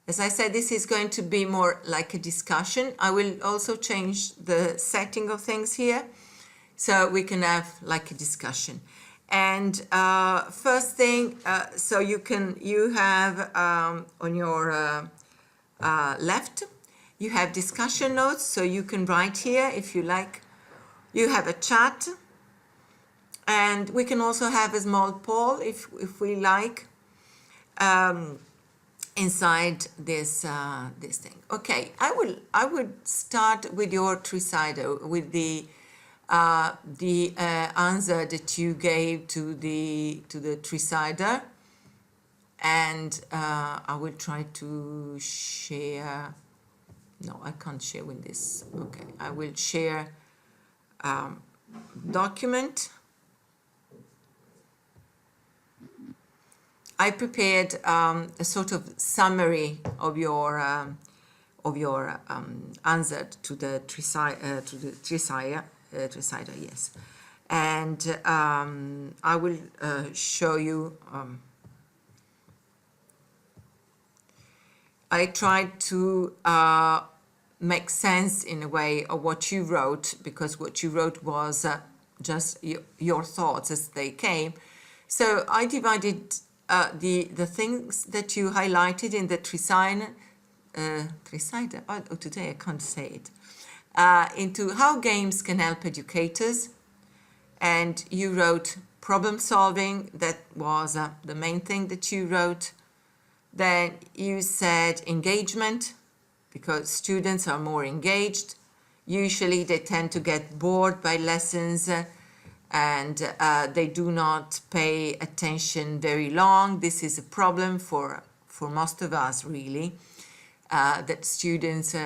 As I said, this is going to be more like a discussion. I will also change the setting of things here so we can have like a discussion. And first thing, so you have on your left, you have discussion notes, so you can write here if you like. You have a chat, and we can also have a small poll if we like inside this this thing. Okay, I would start with your three-sider, with the answer that you gave to the three-sider, and I will try to share. No, I can't share with this. Okay, I will share document. I prepared a sort of summary of your answer to the three-sider, yes, and I will show you. I tried to make sense in a way of what you wrote, because what you wrote was just your thoughts as they came. So I divided the things that you highlighted in the three-sider, oh, today I can't say it, into how games can help educators. And you wrote problem solving, that was the main thing that you wrote. Then you said engagement, because students are more engaged. Usually they tend to get bored by lessons and they do not pay attention very long. This is a problem for most of us, really, that students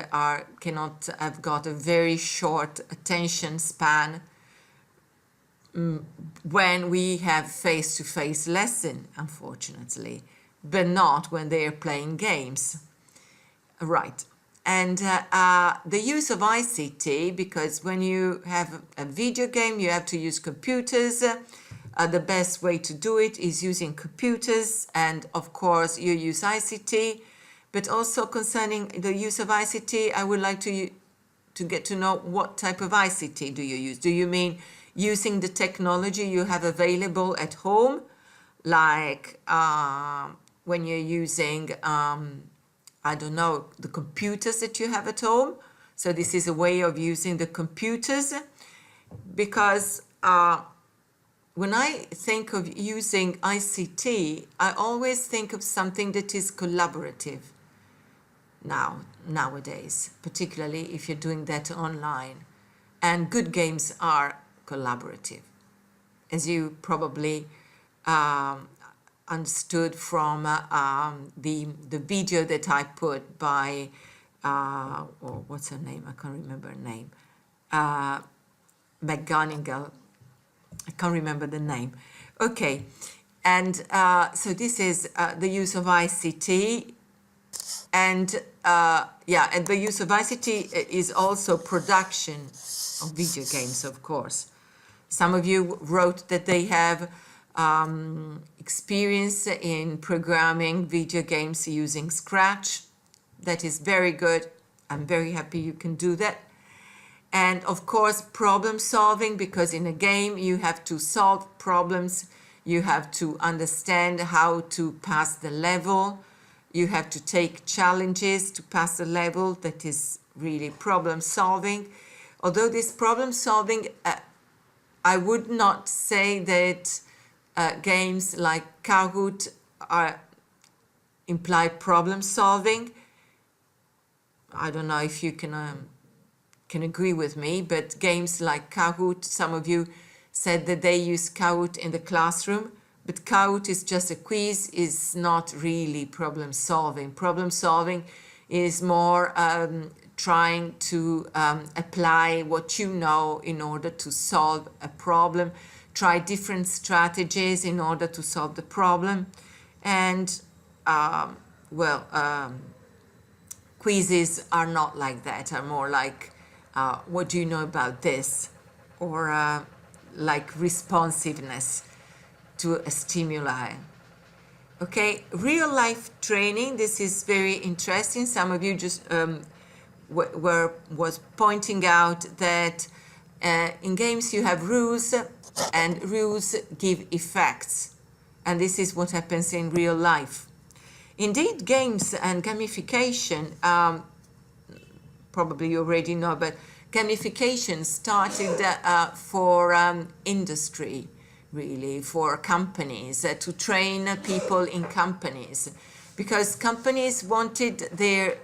cannot have got a very short attention span when we have face-to-face lesson, unfortunately, but not when they are playing games. Right. And the use of ICT, because when you have a video game, you have to use computers. The best way to do it is using computers, and of course you use ICT. But also concerning the use of ICT, I would like to get to know what type of ICT do you use. Do you mean using the technology you have available at home, like when you're using I don't know, the computers that you have at home? So this is a way of using the computers, because when I think of using ICT, I always think of something that is collaborative nowadays, particularly if you're doing that online. And good games are collaborative, as you probably understood from the video that I put by what's her name? I can't remember her name. McGonigal. I can't remember the name. Okay, and so this is the use of ICT, and and the use of ICT is also production of video games, of course. Some of you wrote that they have experience in programming video games using Scratch. That is very good. I'm very happy you can do that. And of course, problem solving, because in a game you have to solve problems, you have to understand how to pass the level, you have to take challenges to pass the level. That is really problem solving. Although this problem solving, I would not say that games like Kahoot imply problem solving. I don't know if you can agree with me, but games like Kahoot, some of you said that they use Kahoot in the classroom, but Kahoot is just a quiz, is not really problem solving. Problem solving is more trying to apply what you know in order to solve a problem, try different strategies in order to solve the problem. And quizzes are not like that, are more like what do you know about this, or like responsiveness to a stimuli. Okay, real life training. This is very interesting. Some of you just was pointing out that in games you have rules, and rules give effects, and this is what happens in real life. Indeed, games and gamification, probably you already know, but gamification started for industry, really, for companies, to train people in companies, because companies wanted their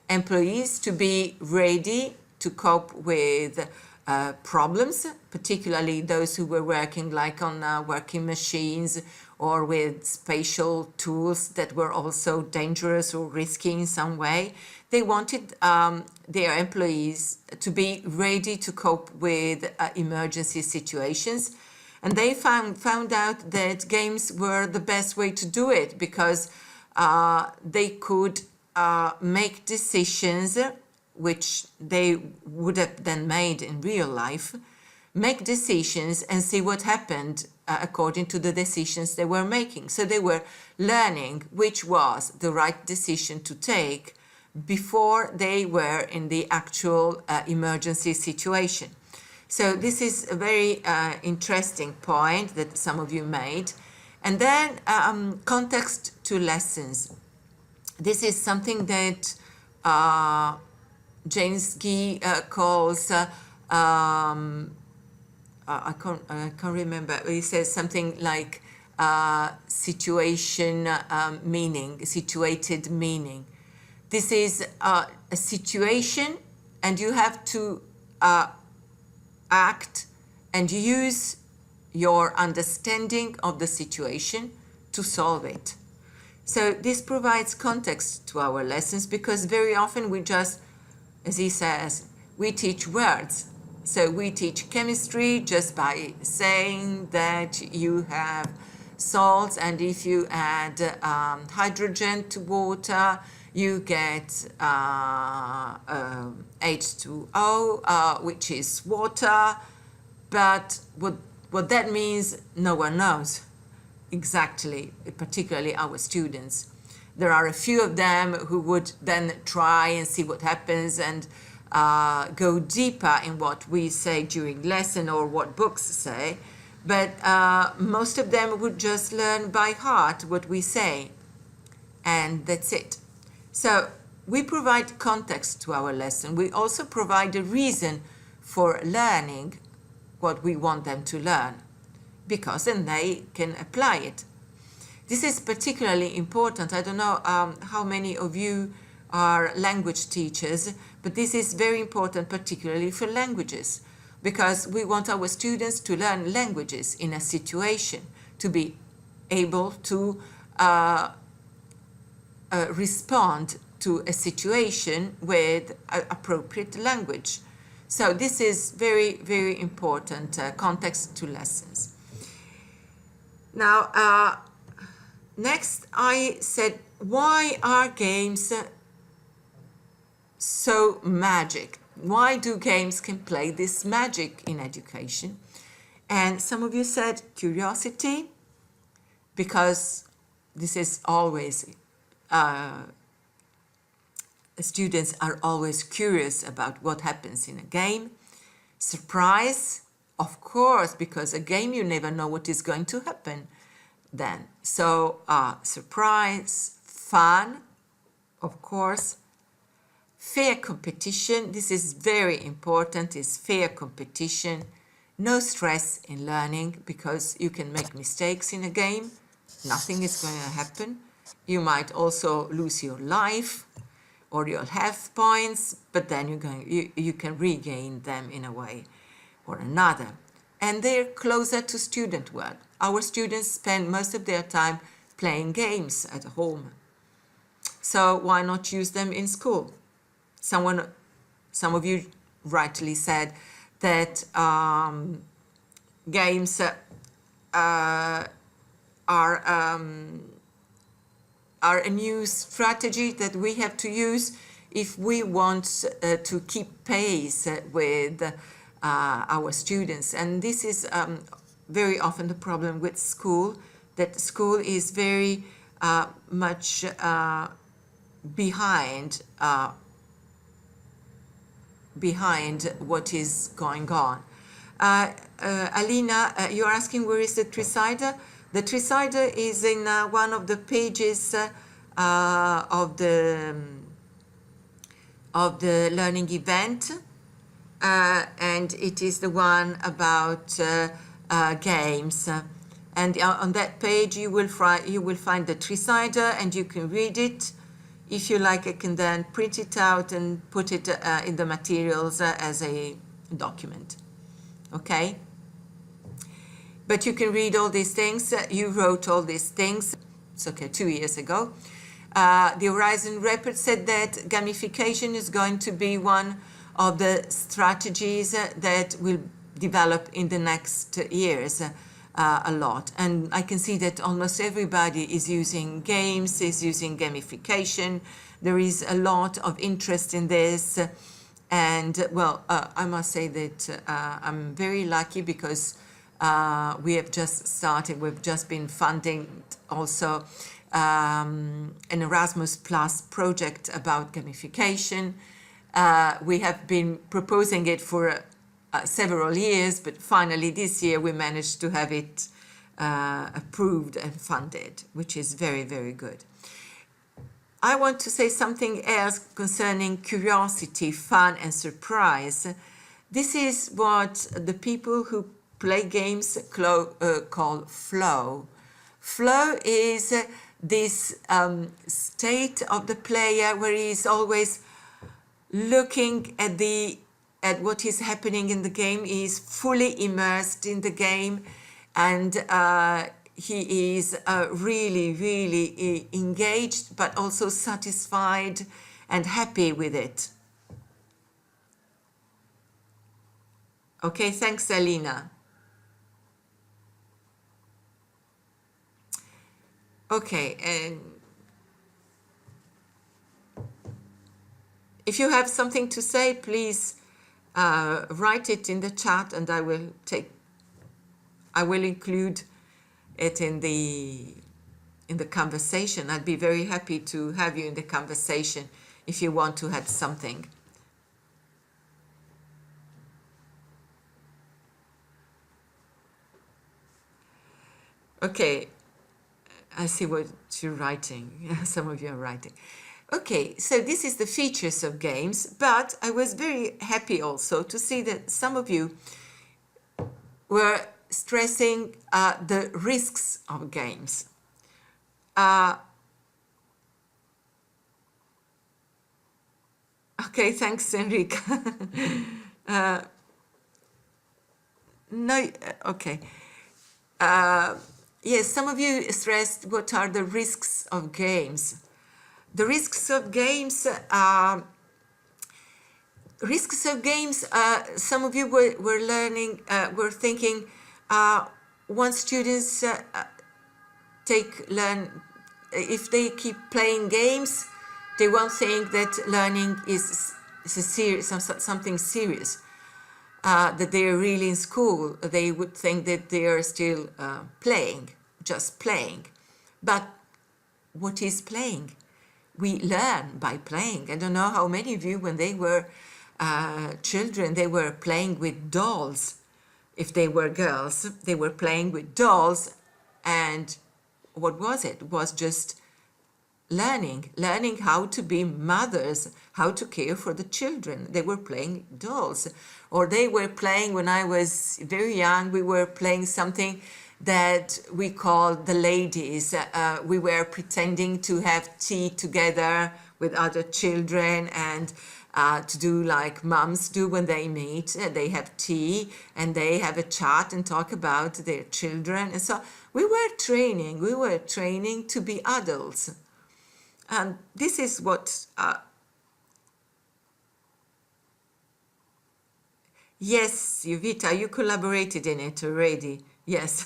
employees to be ready to cope with problems, particularly those who were working like on working machines or with spatial tools that were also dangerous or risky in some way. They wanted their employees to be ready to cope with emergency situations. And they found out that games were the best way to do it, because they could make decisions which they would have then made in real life, make decisions and see what happened according to the decisions they were making. So they were learning which was the right decision to take before they were in the actual emergency situation. So this is a very interesting point that some of you made. And then context to lessons. This is something that James Gee calls, I can't remember, he says something like situation meaning, situated meaning. This is a situation, and you have to act and use your understanding of the situation to solve it. So this provides context to our lessons, because very often we just, as he says, we teach words. So we teach chemistry just by saying that you have salts, and if you add hydrogen to water, you get H2O, which is water. But what that means, no one knows exactly, particularly our students. There are a few of them who would then try and see what happens and go deeper in what we say during lesson or what books say, but most of them would just learn by heart what we say, and that's it. So we provide context to our lesson. We also provide a reason for learning what we want them to learn, because then they can apply it. This is particularly important. I don't know how many of you are language teachers, but this is very important, particularly for languages, because we want our students to learn languages in a situation, to be able to respond to a situation with appropriate language. So this is very, very important, context to lessons. Now, next I said, why are games so magic? Why do games can play this magic in education? And some of you said curiosity, because this is always, students are always curious about what happens in a game. Surprise, of course, because a game you never know what is going to happen then. So surprise, fun, of course. Fair competition, this is very important, is fair competition. No stress in learning, because you can make mistakes in a game. Nothing is going to happen. You might also lose your life or your health points, but then you can regain them in a way or another. And they're closer to student work. Our students spend most of their time playing games at home. So why not use them in school? Some of you rightly said that games are a new strategy that we have to use if we want to keep pace with our students. And this is very often the problem with school, that school is very much behind behind what is going on. Alina, you're asking where is the Tricider? The Tricider is in one of the pages of the learning event, and it is the one about games. And on that page you will find the Tricider, and you can read it. If you like, I can then print it out and put it in the materials as a document. Okay? But you can read all these things. You wrote all these things. It's okay, 2 years ago. The Horizon report said that gamification is going to be one of the strategies that will develop in the next years a lot. And I can see that almost everybody is using games, is using gamification. There is a lot of interest in this. And well, I must say that I'm very lucky because we have just started, we've just been funding also an Erasmus Plus project about gamification. We have been proposing it for several years, but finally this year we managed to have it approved and funded, which is very, very good. I want to say something else concerning curiosity, fun and surprise. This is what the people who play games call flow. Flow is this state of the player where he is always looking at what is happening in the game. He is fully immersed in the game, and he is really, really engaged, but also satisfied and happy with it. Okay, thanks, Alina. Okay, and if you have something to say, please write it in the chat, and I will include it in the conversation. I'd be very happy to have you in the conversation if you want to add something. Okay, I see what you're writing. Some of you are writing. Okay, so this is the features of games, but I was very happy also to see that some of you were stressing the risks of games. Okay, thanks, Enrique. No, okay. Yes, some of you stressed what are the risks of games. The risks of games, some of you were learning, were thinking, once students if they keep playing games, they won't think that learning is something serious, that they are really in school. They would think that they are still playing, just playing. But what is playing? We learn by playing. I don't know how many of you, when they were children, they were playing with dolls. If they were girls, they were playing with dolls. And what was it? It was just learning how to be mothers, how to care for the children. They were playing dolls. Or they were playing, when I was very young, we were playing something that we called the ladies. We were pretending to have tea together with other children, and to do like moms do when they meet. They have tea and they have a chat and talk about their children. And so we were training to be adults. And this is what yes, Jovita, you collaborated in it already. Yes,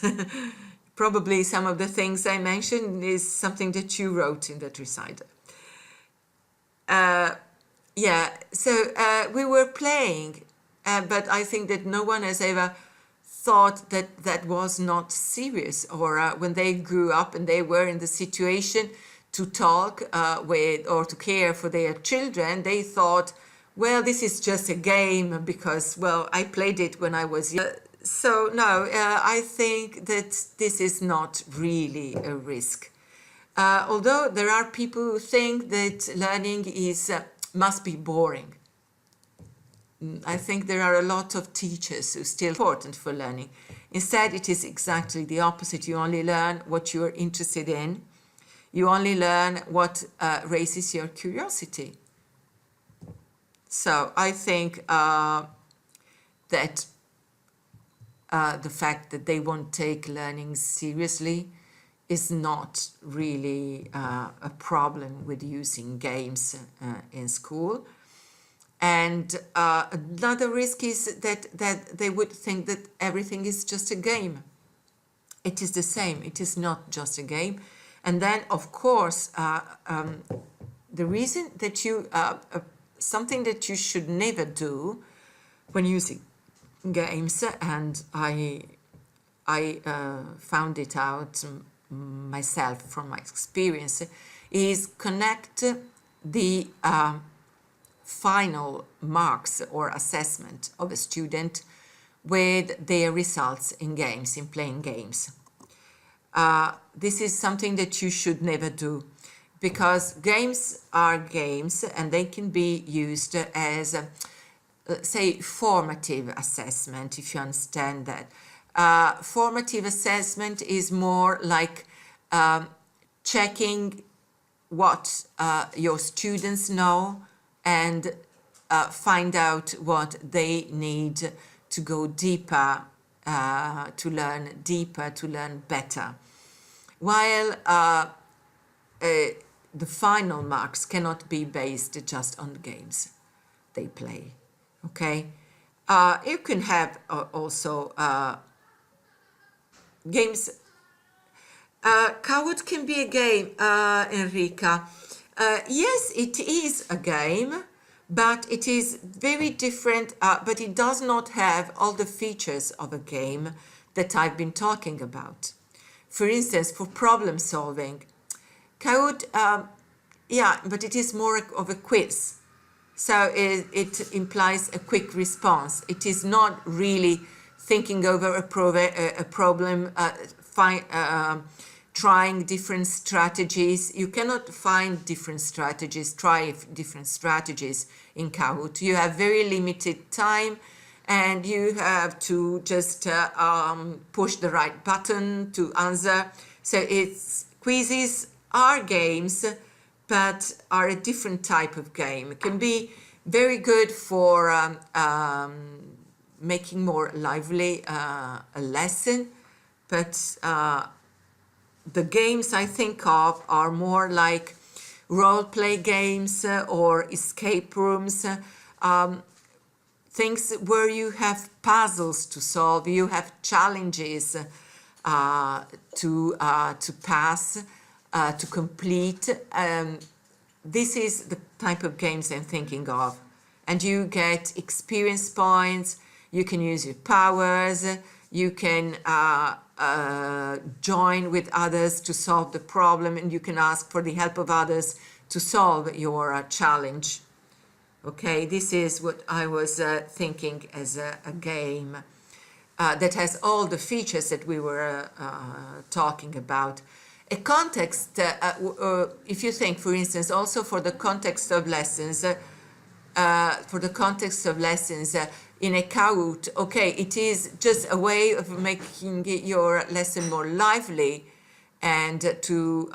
probably some of the things I mentioned is something that you wrote in that recital. Yeah, so we were playing, but I think that no one has ever thought that that was not serious, or when they grew up and they were in the situation to talk with or to care for their children, they thought, well, this is just a game because, well, I played it when I was young. So no, I think that this is not really a risk. Although there are people who think that learning is must be boring. I think there are a lot of teachers who still important for learning. Instead, it is exactly the opposite. You only learn what you're interested in. You only learn what raises your curiosity. So I think that the fact that they won't take learning seriously is not really a problem with using games in school. And another risk is that they would think that everything is just a game. It is the same. It is not just a game. And then, of course, the reason that something that you should never do when using games, and I found it out myself from my experience, is connect the final marks or assessment of a student with their results in games, in playing games. This is something that you should never do, because games are games and they can be used as, say, formative assessment, if you understand that. Formative assessment is more like checking what your students know and find out what they need to go deeper, to learn better. While the final marks cannot be based just on the games they play. Okay, you can have also games. Kahoot can be a game, Enrica. Yes, it is a game, but it is very different, but it does not have all the features of a game that I've been talking about. For instance, for problem solving, Kahoot, yeah, but it is more of a quiz. So it implies a quick response. It is not really thinking over a problem, trying different strategies. You cannot find different strategies, try different strategies in Kahoot. You have very limited time and you have to just push the right button to answer. So quizzes are games, but are a different type of game. It can be very good for making more lively a lesson, but the games I think of are more like role-play games or escape rooms, things where you have puzzles to solve, you have challenges to pass, to complete. This is the type of games I'm thinking of. And you get experience points, you can use your powers, you can join with others to solve the problem, and you can ask for the help of others to solve your challenge. Okay, this is what I was thinking as a game that has all the features that we were talking about. A context, if you think, for instance, also for the context of lessons, in a Kahoot, okay, it is just a way of making your lesson more lively and to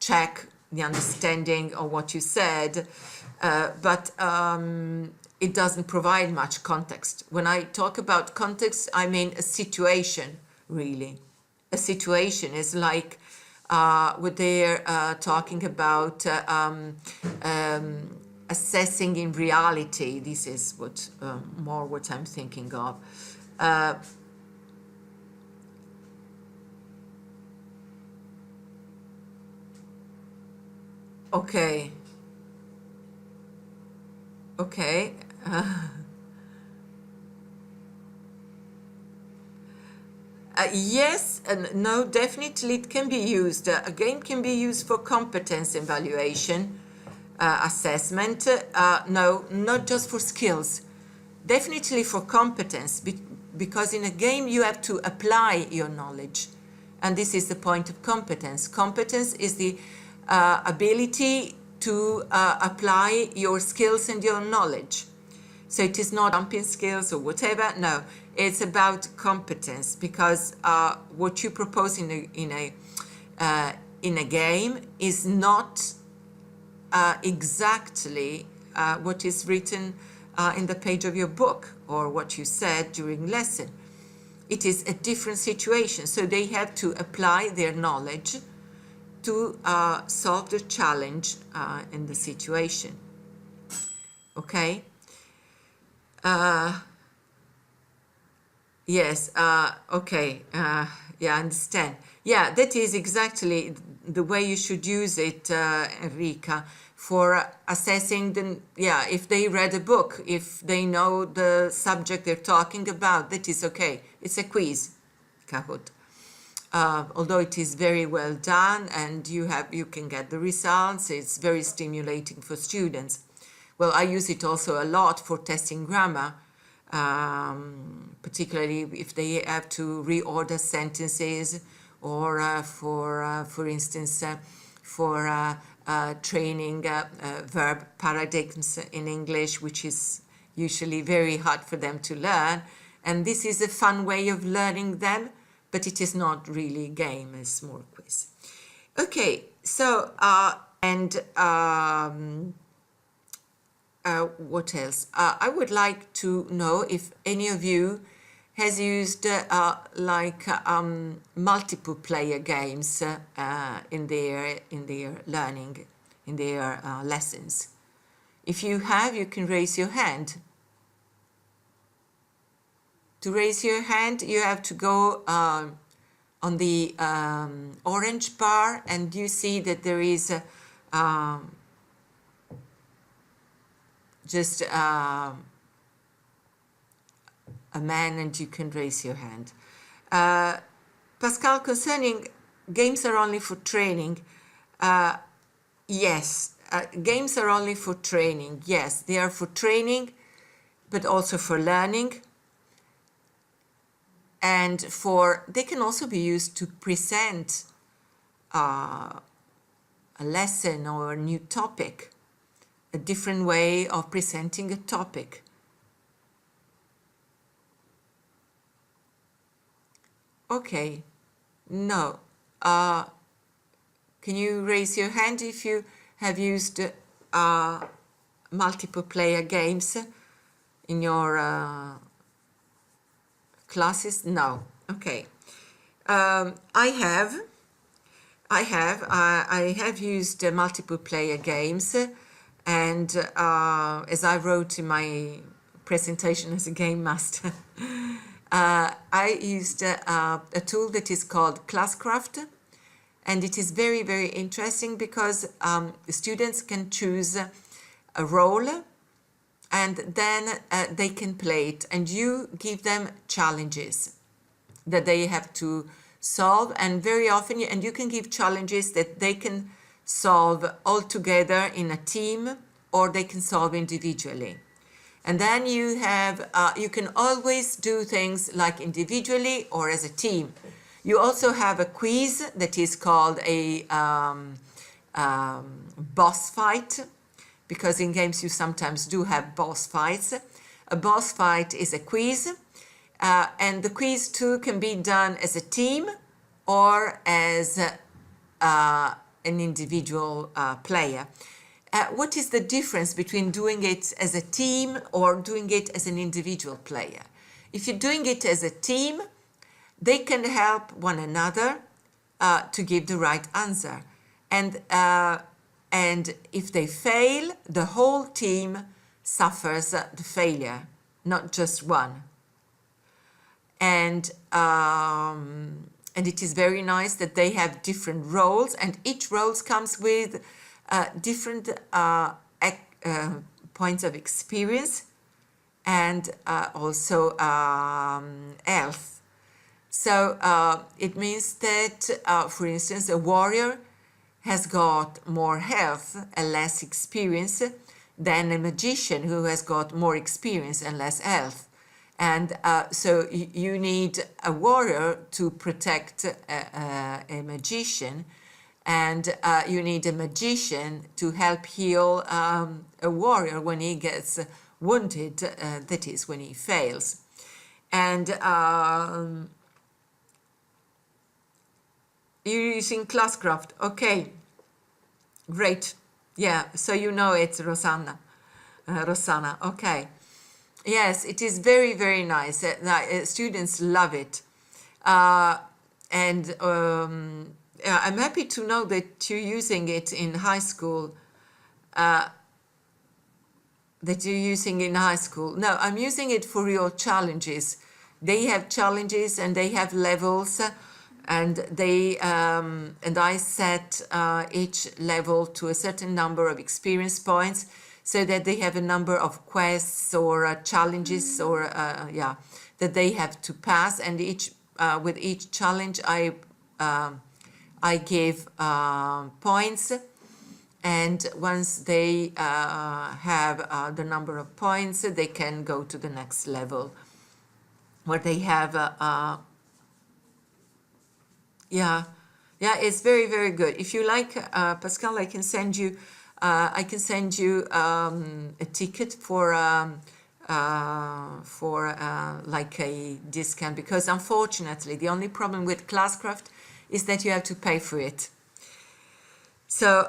check the understanding of what you said, but it doesn't provide much context. When I talk about context, I mean a situation, really. A situation is like what they're talking about assessing in reality. This is what more what I'm thinking of. Okay. Okay. Yes and no, definitely it can be used. A game can be used for competence evaluation, assessment. No, not just for skills. Definitely for competence, because in a game you have to apply your knowledge. And this is the point of competence. Competence is the ability to apply your skills and your knowledge. So it is not jumping skills or whatever. No, it's about competence, because what you propose in a game is not exactly what is written in the page of your book or what you said during lesson. It is a different situation. So they have to apply their knowledge to solve the challenge in the situation. Okay. Yes, okay, yeah, I understand. Yeah, that is exactly the way you should use it, Enrica, for assessing yeah, if they read a book, if they know the subject they're talking about, that is okay. It's a quiz, Kahoot. Although it is very well done and you can get the results, it's very stimulating for students. Well, I use it also a lot for testing grammar, particularly if they have to reorder sentences, or for instance, for training verb paradigms in English, which is usually very hard for them to learn. And this is a fun way of learning them, but it is not really a game, it's more quiz. Okay, so, what else? I would like to know if any of you has used multiple player games in their learning, in their lessons. If you have, you can raise your hand. To raise your hand, you have to go on the orange bar, and you see that there is just a man, and you can raise your hand. Pascal, concerning games are only for training, yes, games are only for training. Yes, they are for training, but also for learning. And they can also be used to present a lesson or a new topic, a different way of presenting a topic. Okay, no. Can you raise your hand if you have used multiple player games in your classes? No. Okay. I have used multiple player games, and as I wrote in my presentation as a game master, I used a tool that is called Classcraft, and it is very, very interesting because the students can choose a role, and then they can play it, and you give them challenges that they have to solve, and very often, and you can give challenges that they can solve all together in a team, or they can solve individually. And then you have, you can always do things like individually or as a team. You also have a quiz that is called a boss fight, because in games you sometimes do have boss fights. A boss fight is a quiz, and the quiz too can be done as a team or as an individual player. What is the difference between doing it as a team or doing it as an individual player? If you're doing it as a team, they can help one another to give the right answer. And if they fail, the whole team suffers the failure, not just one. And it is very nice that they have different roles, and each role comes with different points of experience, and also health. So it means that, for instance, a warrior has got more health and less experience than a magician who has got more experience and less health. And so you need a warrior to protect a magician, and you need a magician to help heal a warrior when he gets wounded, that is, when he fails. And you're using Classcraft, okay, great. Yeah, so you know it, Rosanna. Rosanna, okay. Yes, it is very, very nice. Students love it. And yeah, I'm happy to know that you're using it in high school. No, I'm using it for your challenges. They have challenges and they have levels, and I set each level to a certain number of experience points, so that they have a number of quests or challenges or yeah, that they have to pass, and with each challenge I give points, and once they have the number of points, they can go to the next level where they have yeah, it's very, very good. If you like, Pascal, I can send you a ticket for like a discount, because unfortunately the only problem with Classcraft is that you have to pay for it. So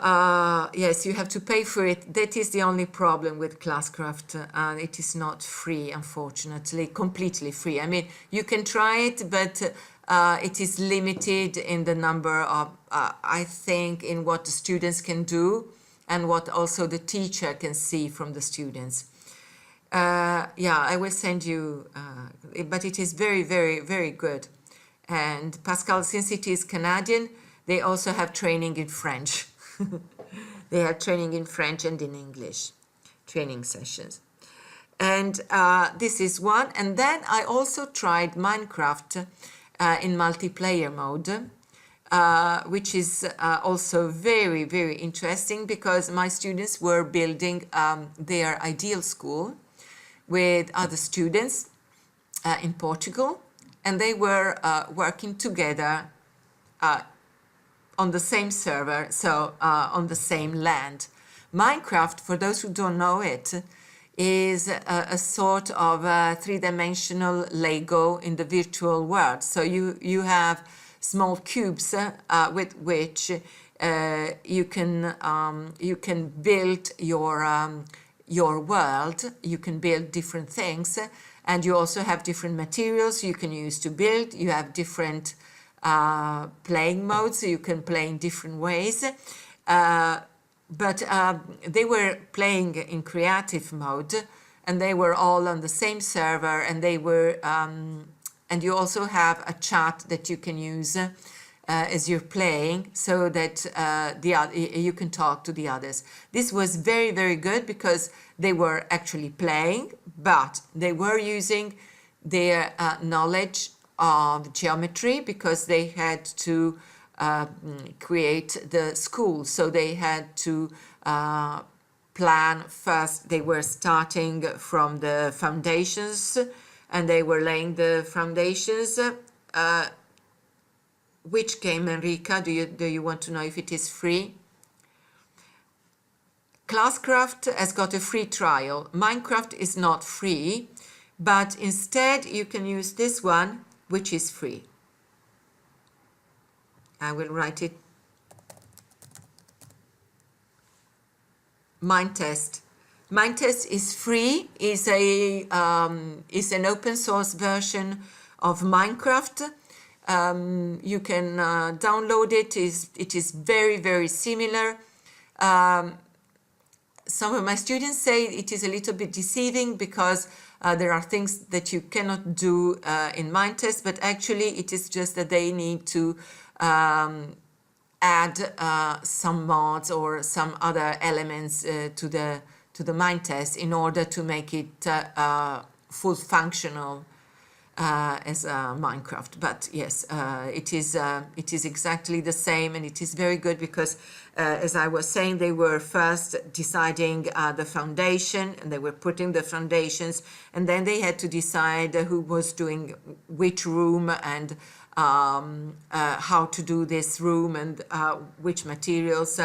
yes, you have to pay for it. That is the only problem with Classcraft, and it is not free, unfortunately, completely free. I mean, you can try it, but it is limited in the number of, I think, in what the students can do and what also the teacher can see from the students. Yeah, I will send you, but it is very, very, very good. And Pascal, since it is Canadian, they also have training in French. They have training in French and in English, training sessions. And this is one. And then I also tried Minecraft in multiplayer mode, which is also very, very interesting, because my students were building their ideal school with other students in Portugal, and they were working together on the same server, so on the same land. Minecraft, for those who don't know it, is a sort of three-dimensional Lego in the virtual world. So you have small cubes with which you can build your world. You can build different things, and you also have different materials you can use to build. You have different playing modes, so you can play in different ways. But they were playing in creative mode, and they were all on the same server, and they were and you also have a chat that you can use as you're playing, so that you can talk to the others. This was very, very good, because they were actually playing, but they were using their knowledge of geometry, because they had to create the school. So they had to plan first. They were starting from the foundations, and they were laying the foundations. Which game, Enrica? Do you want to know if it is free? Classcraft has got a free trial. Minecraft is not free, but instead you can use this one, which is free. I will write it. Mindtest. Mindtest is free. Is an open source version of Minecraft. You can download it. It is very, very similar. Some of my students say it is a little bit deceiving, because there are things that you cannot do in Mindtest, but actually it is just that they need to add some mods or some other elements to the Mindtest in order to make it full functional. as Minecraft. But yes, it is exactly the same, and it is very good because, as I was saying, they were first deciding the foundation, and they were putting the foundations, and then they had to decide who was doing which room, and how to do this room, and which materials.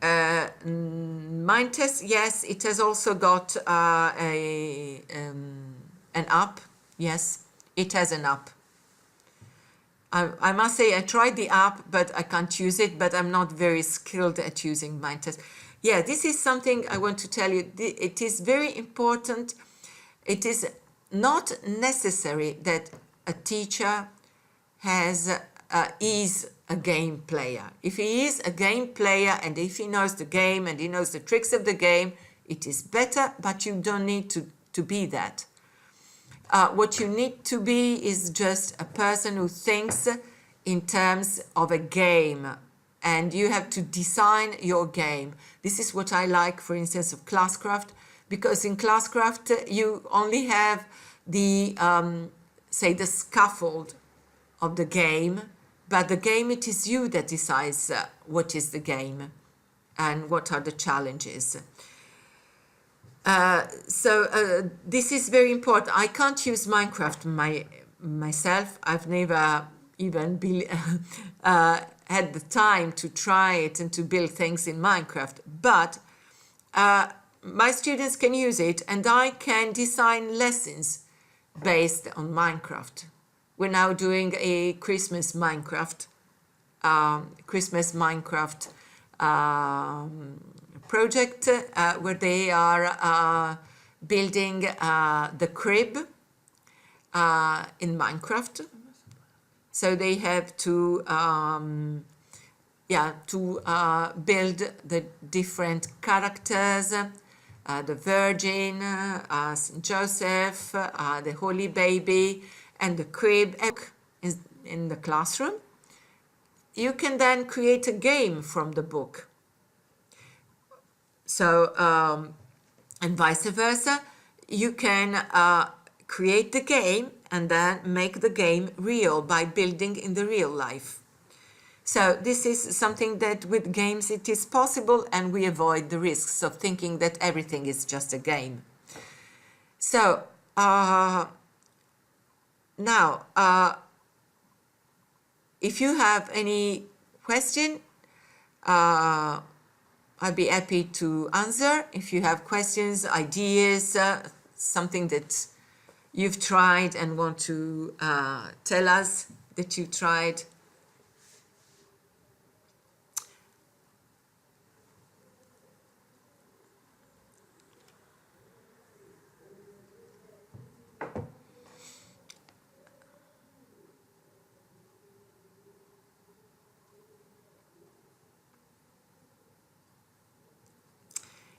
Mindtest, yes, it has also got an app. Yes, it has an app. I must say I tried the app, but I can't use it, but I'm not very skilled at using Mindtest. Yeah, this is something I want to tell you. It is very important. It is not necessary that a teacher is a game player. If he is a game player, and if he knows the game and he knows the tricks of the game, it is better, but you don't need to be that. What you need to be is just a person who thinks in terms of a game, and you have to design your game. This is what I like, for instance, of Classcraft, because in Classcraft you only have the, say, the scaffold of the game, but the game, it is you that decides what is the game and what are the challenges. So this is very important. I can't use Minecraft myself. I've never even had the time to try it and to build things in Minecraft, but my students can use it, and I can design lessons based on Minecraft. We're now doing a Christmas Minecraft project where they are building the crib in Minecraft. So they have to build the different characters, the Virgin, Saint Joseph, the Holy Baby, and the crib in the classroom. You can then create a game from the book. So, and vice versa, you can create the game and then make the game real by building in the real life. So this is something that with games it is possible, and we avoid the risks of thinking that everything is just a game. So, now, if you have any question, I'd be happy to answer. If you have questions, ideas, something that you've tried and want to tell us that you tried.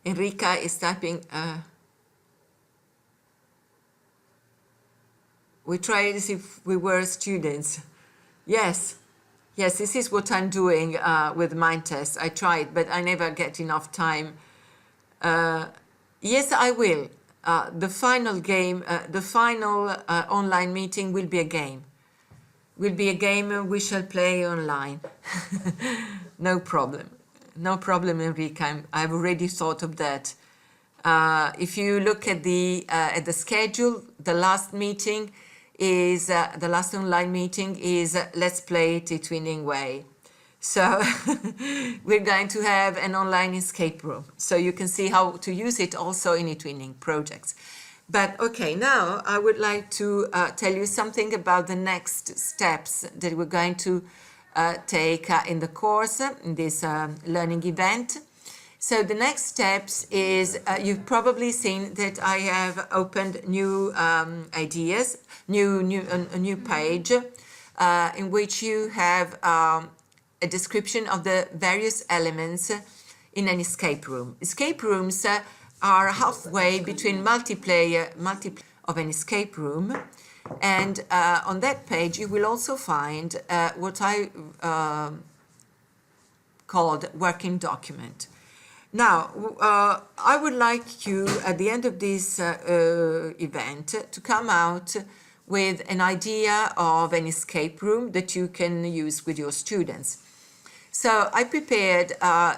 Enrica is typing, we tried as if we were students. Yes, this is what I'm doing with Mindtest. I tried, but I never get enough time. Yes, I will. The final game, the final online meeting will be a game. Will be a game we shall play online. No problem. No problem, Enrica. I've already thought of that. If you look at the schedule, the last meeting is the last online meeting is Let's Play It eTwinning Way. So we're going to have an online escape room, so you can see how to use it also in eTwinning projects. But okay, now I would like to tell you something about the next steps that we're going to take in the course, in this learning event. So the next steps is, you've probably seen that I have opened new ideas, a new page in which you have a description of the various elements in an escape room. Escape rooms are halfway between multiplayer of an escape room. And on that page, you will also find what I called working document. Now, I would like you, at the end of this event, to come out with an idea of an escape room that you can use with your students. So I prepared,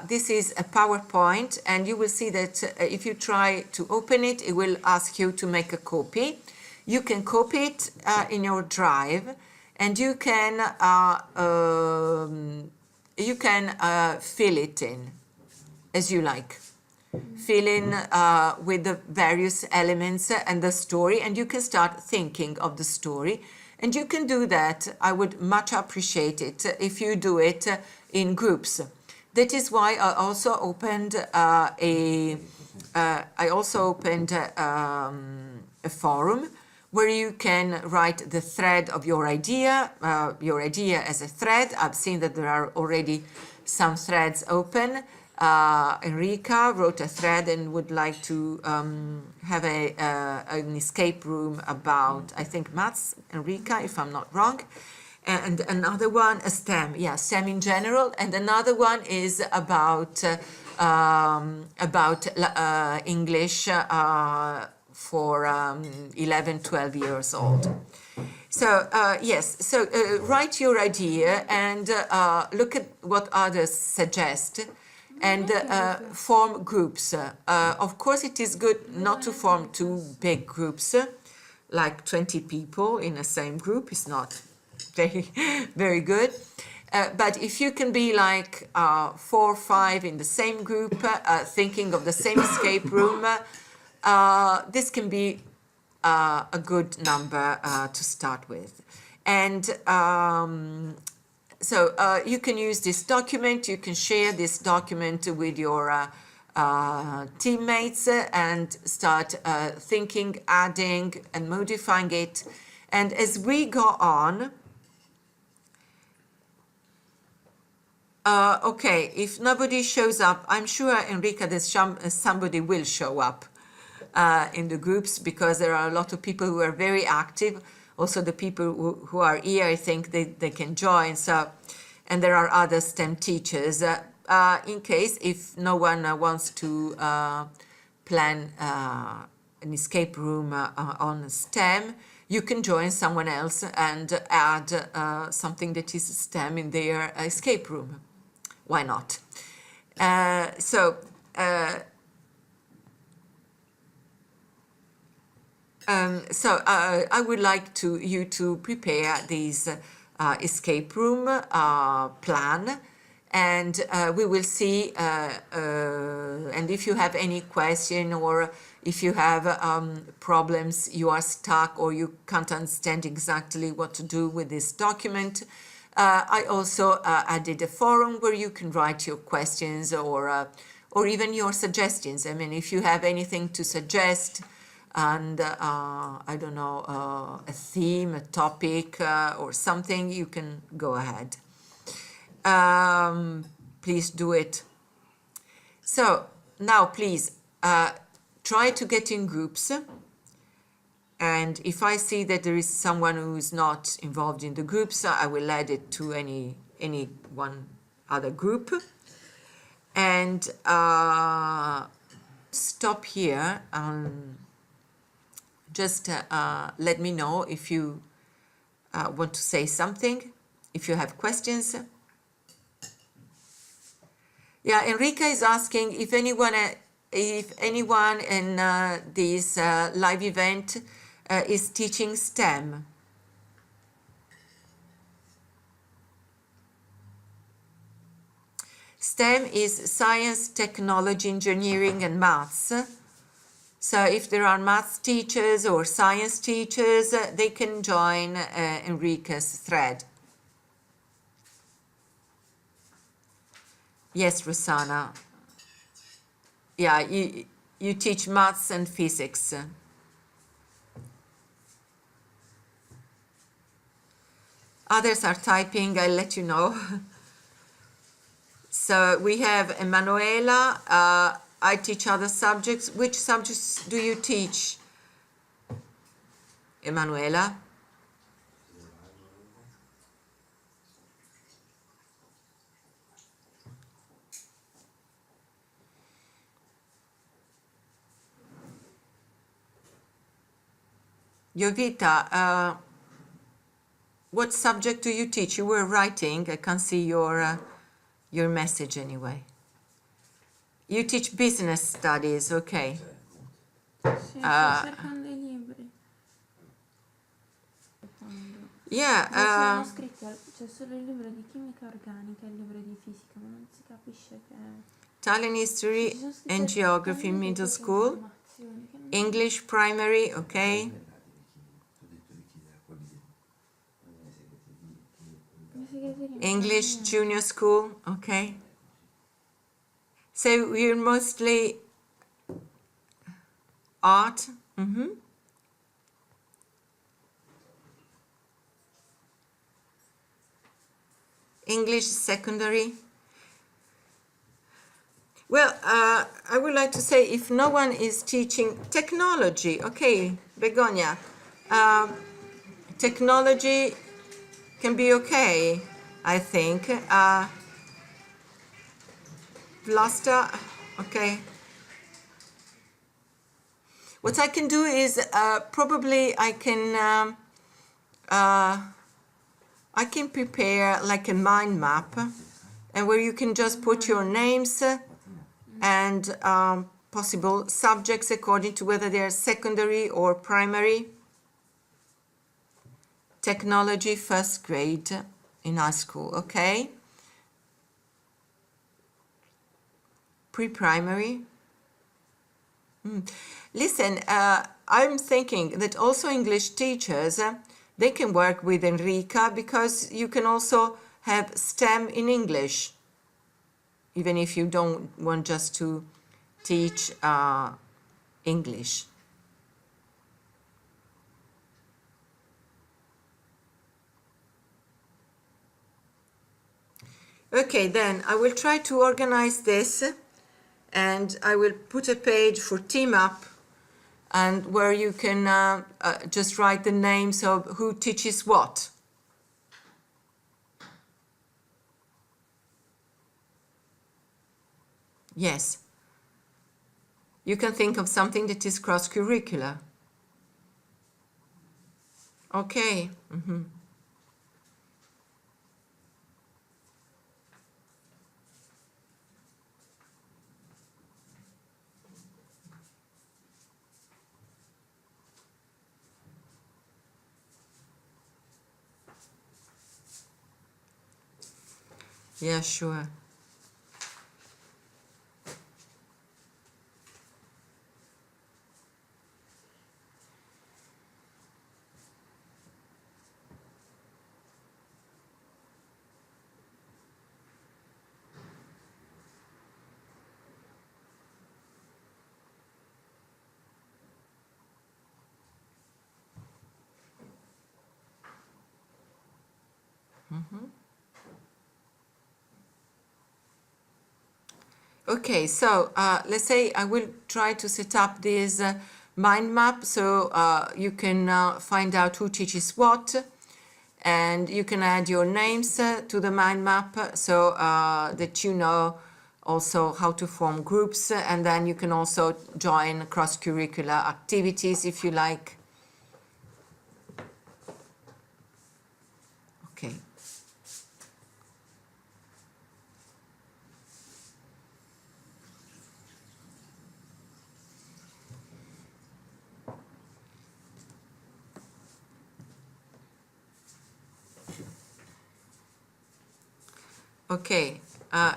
this is a PowerPoint, and you will see that if you try to open it, it will ask you to make a copy. You can copy it in your drive, and you can fill it in as you like. Fill in with the various elements and the story, and you can start thinking of the story. And you can do that. I would much appreciate it if you do it in groups. That is why I also opened a forum where you can write the thread of your idea as a thread. I've seen that there are already some threads open. Enrica wrote a thread and would like to have an escape room about, I think, maths, Enrica, if I'm not wrong. And another one, a STEM, yeah, STEM in general. And another one is about English for 11, 12 years old. So, yes, so write your idea and look at what others suggest and form groups. Of course, it is good not to form two big groups, like 20 people in the same group. It's not very, very good. But if you can be like 4 or 5 in the same group, thinking of the same escape room, this can be a good number to start with. And so you can use this document, you can share this document with your teammates and start thinking, adding and modifying it. And as we go on, okay, if nobody shows up, I'm sure, Enrica, that somebody will show up in the groups, because there are a lot of people who are very active. Also, the people who are here, I think they can join. So, and there are other STEM teachers. In case if no one wants to plan an escape room on STEM, you can join someone else and add something that is STEM in their escape room. Why not? So I would like you to prepare these escape room plan, and we will see. And if you have any question, or if you have problems, you are stuck, or you can't understand exactly what to do with this document, I also added a forum where you can write your questions or even your suggestions. I mean, if you have anything to suggest, and I don't know, a theme, a topic, or something, you can go ahead. Please do it. So now, please try to get in groups. And if I see that there is someone who is not involved in the groups, I will add it to any one other group. And stop here. Just let me know if you want to say something, if you have questions. Yeah, Enrica is asking if anyone in this live event is teaching STEM. STEM is science, technology, engineering, and maths. So if there are maths teachers or science teachers, they can join Enrica's thread. Yes, Rosanna. Yeah, you teach maths and physics. Others are typing, I'll let you know. So we have Emanuela. I teach other subjects. Which subjects do you teach, Emanuela? Jovita, what subject do you teach? You were writing. I can't see your message anyway. You teach business studies, okay. Sì, sto cercando i libri. Yeah, Sono scritti, c'è solo il libro di chimica organica e il libro di fisica, ma non si capisce che Italian history ci sono scritte and geography in talmente middle poche school. informazioni che non English primary, okay. la segreteria non English sa niente. junior school, okay. So you're mostly art. English secondary. Well, I would like to say if no one is teaching technology, okay, Begonia, technology can be okay, I think. Vlasta, okay. What I can do is probably I can prepare like a mind map, and where you can just put your names and possible subjects according to whether they're secondary or primary. Technology first grade in high school, okay? Pre-primary. Listen, I'm thinking that also English teachers, they can work with Enrica because you can also have STEM in English, even if you don't want just to teach English. Okay, then I will try to organize this, and I will put a page for team up, and where you can just write the names of who teaches what. Yes. You can think of something that is cross-curricular. Okay. Yeah, sure. Okay, so let's say I will try to set up this mind map so you can find out who teaches what, and you can add your names to the mind map so that you know also how to form groups, and then you can also join cross-curricular activities if you like. Okay. Okay,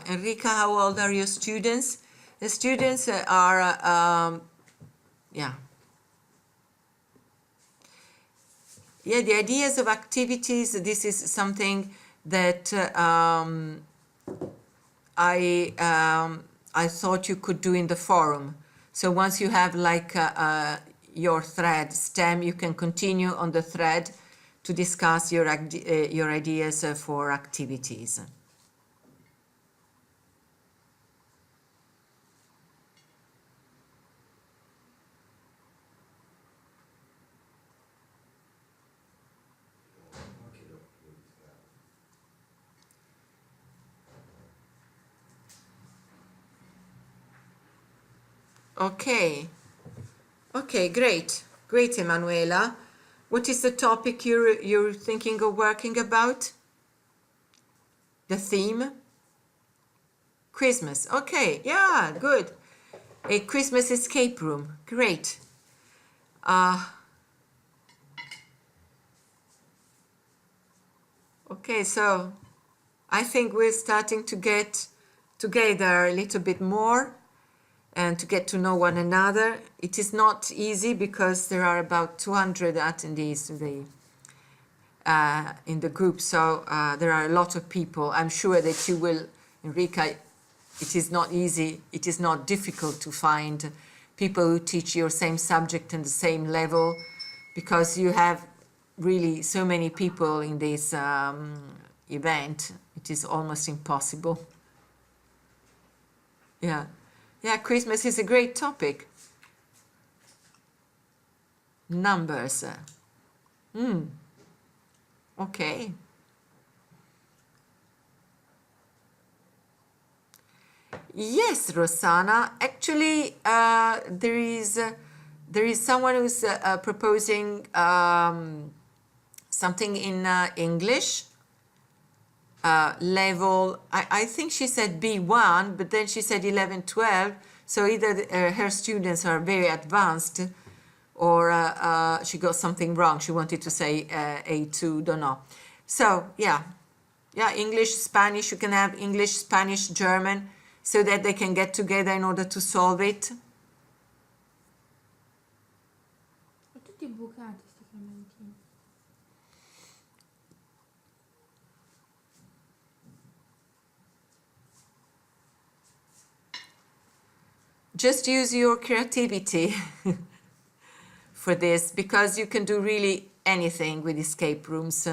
Enrica, how old are your students? The students are, yeah. Yeah, the ideas of activities, this is something that I thought you could do in the forum. So once you have like your thread, STEM, you can continue on the thread to discuss your ideas for activities. Okay. Okay, great. Great, Emanuela. What is the topic you're thinking of working about? The theme? Christmas. Okay, yeah, good. A Christmas escape room. Great. Okay, so I think we're starting to get together a little bit more and to get to know one another. It is not easy because there are about 200 attendees in the group, so there are a lot of people. I'm sure that you will, Enrica, it is not easy, it is not difficult to find people who teach your same subject and the same level, because you have really so many people in this event. It is almost impossible. Yeah. Yeah, Christmas is a great topic. Numbers. Okay. Yes, Rosanna. Actually, there is someone who's proposing something in English level. I think she said B1, but then she said 11, 12. So either her students are very advanced, or she got something wrong. She wanted to say A2, don't know. So yeah, English, Spanish. You can have English, Spanish, German, so that they can get together in order to solve it. Sono tutti bucati sti clementini. Just use your creativity for this, because you can do really anything with escape rooms.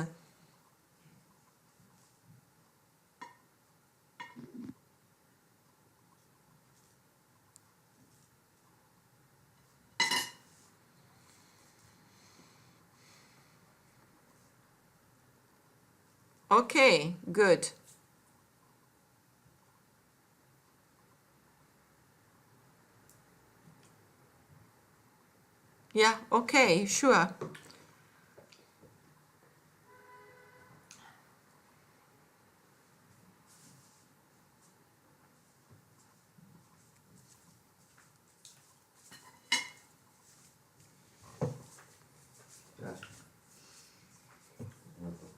Okay, good. Yeah, okay, sure.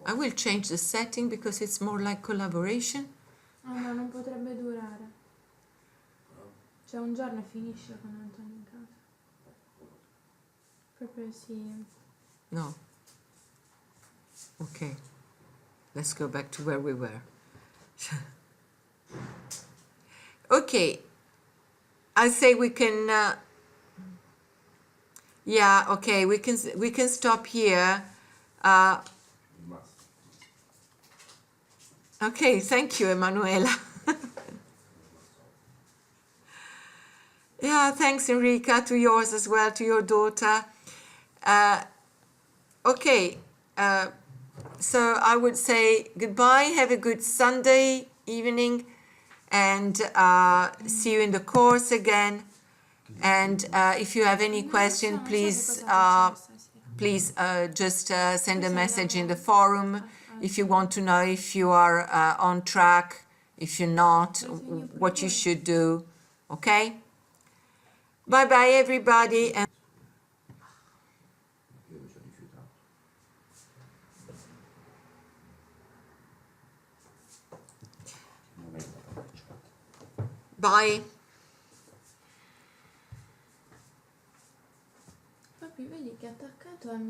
I will change the setting because it's more like collaboration. Ah, ma non potrebbe durare. Cioè un giorno finisce con Antonio in casa. Proprio sì. No. Okay. Let's go back to where we were. Okay. I say we can. Yeah. Okay. We can stop here. Okay. Thank you, Emanuela. Yeah. Thanks, Enrica. To yours as well. To your daughter. Okay. So I would say goodbye. Have a good Sunday evening, and see you in the course again. And if you have any question, please just send a message in the forum if you want to know if you are on track, if you're not, what you should do. Okay? Bye bye, everybody. And bye. Papi, vedi che è attaccato al mio